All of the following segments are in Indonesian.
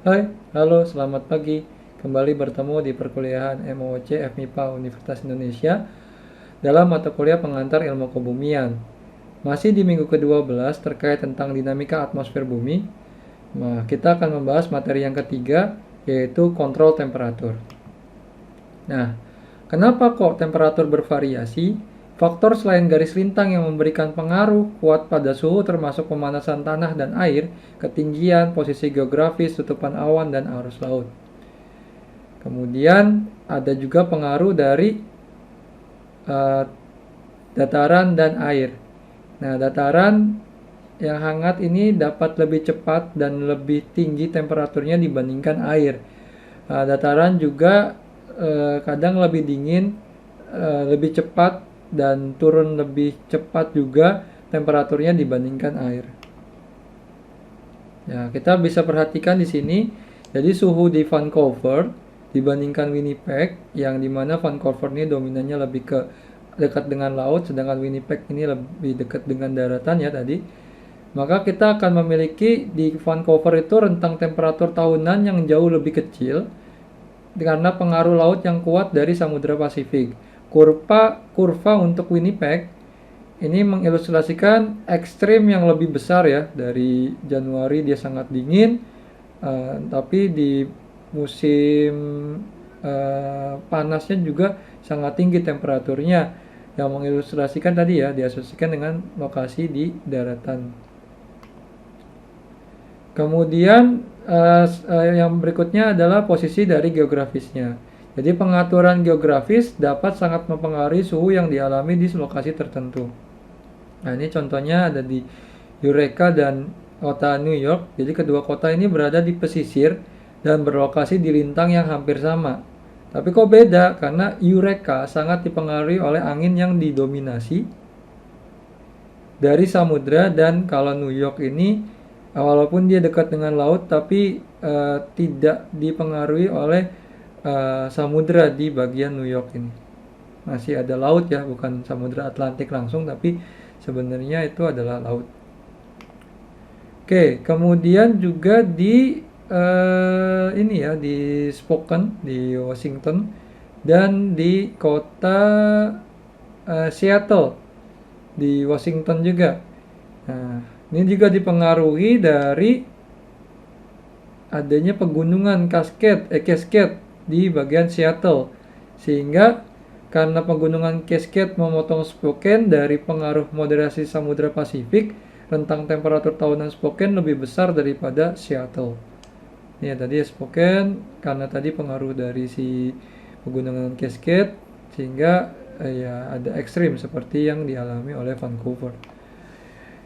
Hai, halo, selamat pagi. Kembali bertemu di perkuliahan MOOC FMIPA Universitas Indonesia dalam mata kuliah pengantar ilmu kebumian. Masih di minggu ke-12 terkait tentang dinamika atmosfer bumi. Nah, kita akan membahas materi yang ketiga, yaitu kontrol temperatur. Nah, kenapa kok temperatur bervariasi? Faktor selain garis lintang yang memberikan pengaruh kuat pada suhu termasuk pemanasan tanah dan air, ketinggian, posisi geografis, tutupan awan, dan arus laut. Kemudian ada juga pengaruh dari uh, dataran dan air. Nah, dataran yang hangat ini dapat lebih cepat dan lebih tinggi temperaturnya dibandingkan air. Dataran juga kadang lebih dingin, lebih cepat dan turun lebih cepat juga temperaturnya dibandingkan air. Ya, kita bisa perhatikan di sini. Jadi suhu di Vancouver dibandingkan Winnipeg, yang dimana Vancouver ini dominannya lebih ke dekat dengan laut, sedangkan Winnipeg ini lebih dekat dengan daratan ya tadi. Maka kita akan memiliki di Vancouver itu rentang temperatur tahunan yang jauh lebih kecil karena pengaruh laut yang kuat dari Samudra Pasifik. Kurva untuk Winnipeg ini mengilustrasikan ekstrim yang lebih besar ya. Dari Januari dia sangat dingin, tapi di musim panasnya juga sangat tinggi temperaturnya, yang mengilustrasikan tadi ya, diasosiasikan dengan lokasi di daratan. Kemudian yang berikutnya adalah posisi dari geografisnya. Jadi pengaturan geografis dapat sangat mempengaruhi suhu yang dialami di lokasi tertentu. Nah, ini contohnya ada di Eureka dan kota New York. Jadi kedua kota ini berada di pesisir dan berlokasi di lintang yang hampir sama. Tapi kok beda? Karena Eureka sangat dipengaruhi oleh angin yang didominasi dari samudra, dan kalau New York ini walaupun dia dekat dengan laut tapi tidak dipengaruhi oleh samudra di bagian New York ini. Masih ada laut ya, bukan samudra Atlantik langsung, tapi sebenarnya itu adalah laut. Oke, kemudian juga di ini ya, di Spokane di Washington dan di kota Seattle di Washington juga. Nah, ini juga dipengaruhi dari adanya pegunungan Cascade di bagian Seattle, sehingga karena pegunungan Cascade memotong Spokane dari pengaruh moderasi Samudra Pasifik, rentang temperatur tahunan Spokane lebih besar daripada Seattle. Ini ya, tadi Spokane karena tadi pengaruh dari si pegunungan Cascade, sehingga ya ada ekstrim seperti yang dialami oleh Vancouver.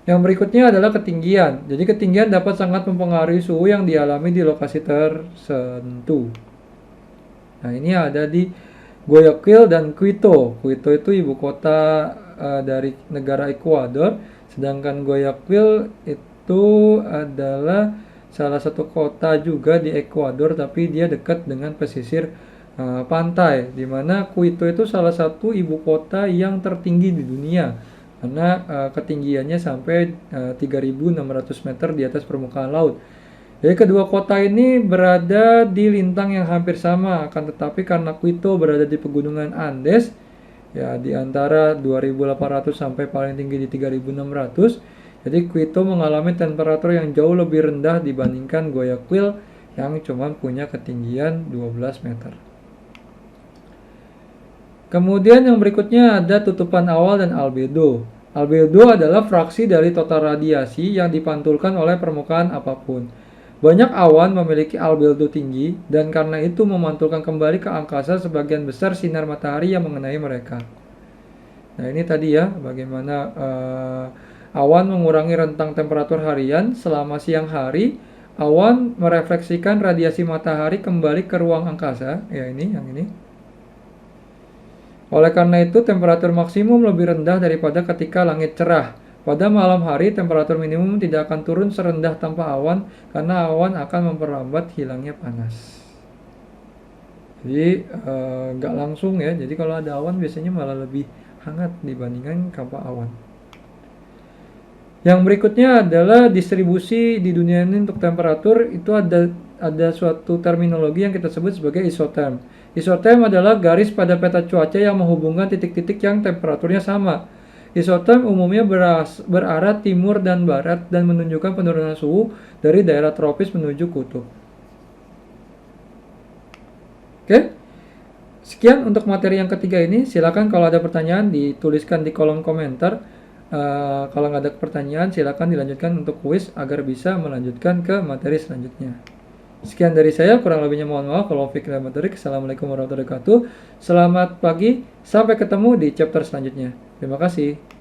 Yang berikutnya adalah ketinggian. Jadi ketinggian dapat sangat mempengaruhi suhu yang dialami di lokasi tertentu. Nah, ini ada di Guayaquil dan Quito. Quito itu ibu kota dari negara Ekuador, sedangkan Guayaquil itu adalah salah satu kota juga di Ekuador, tapi dia dekat dengan pesisir pantai, di mana Quito itu salah satu ibu kota yang tertinggi di dunia karena ketinggiannya sampai 3.600 meter di atas permukaan laut. Jadi kedua kota ini berada di lintang yang hampir sama, akan tetapi karena Quito berada di pegunungan Andes, ya di antara 2.800 sampai paling tinggi di 3.600. Jadi Quito mengalami temperatur yang jauh lebih rendah dibandingkan Guayaquil yang cuma punya ketinggian 12 meter. Kemudian yang berikutnya ada tutupan awal dan albedo. Albedo adalah fraksi dari total radiasi yang dipantulkan oleh permukaan apapun. Banyak awan memiliki albedo tinggi, dan karena itu memantulkan kembali ke angkasa sebagian besar sinar matahari yang mengenai mereka. Nah, ini tadi ya, bagaimana awan mengurangi rentang temperatur harian. Selama siang hari, awan merefleksikan radiasi matahari kembali ke ruang angkasa. Ya, ini, yang ini. Oleh karena itu, temperatur maksimum lebih rendah daripada ketika langit cerah. Pada malam hari, temperatur minimum tidak akan turun serendah tanpa awan, karena awan akan memperlambat hilangnya panas. Jadi, nggak langsung ya. Jadi kalau ada awan biasanya malah lebih hangat dibandingkan tanpa awan. Yang berikutnya adalah distribusi di dunia ini untuk temperatur. Itu ada ada suatu terminologi yang kita sebut sebagai isotherm. Isotherm adalah garis pada peta cuaca yang menghubungkan titik-titik yang temperaturnya sama. Isotherm umumnya berarah timur dan barat dan menunjukkan penurunan suhu dari daerah tropis menuju kutub. Oke, sekian untuk materi yang ketiga ini. Silakan kalau ada pertanyaan dituliskan di kolom komentar. Kalau nggak ada pertanyaan, silakan dilanjutkan untuk kuis agar bisa melanjutkan ke materi selanjutnya. Sekian dari saya, kurang lebihnya mohon maaf. Kalau fikir materi, assalamualaikum warahmatullahi wabarakatuh. Selamat pagi, sampai ketemu di chapter selanjutnya. Terima kasih.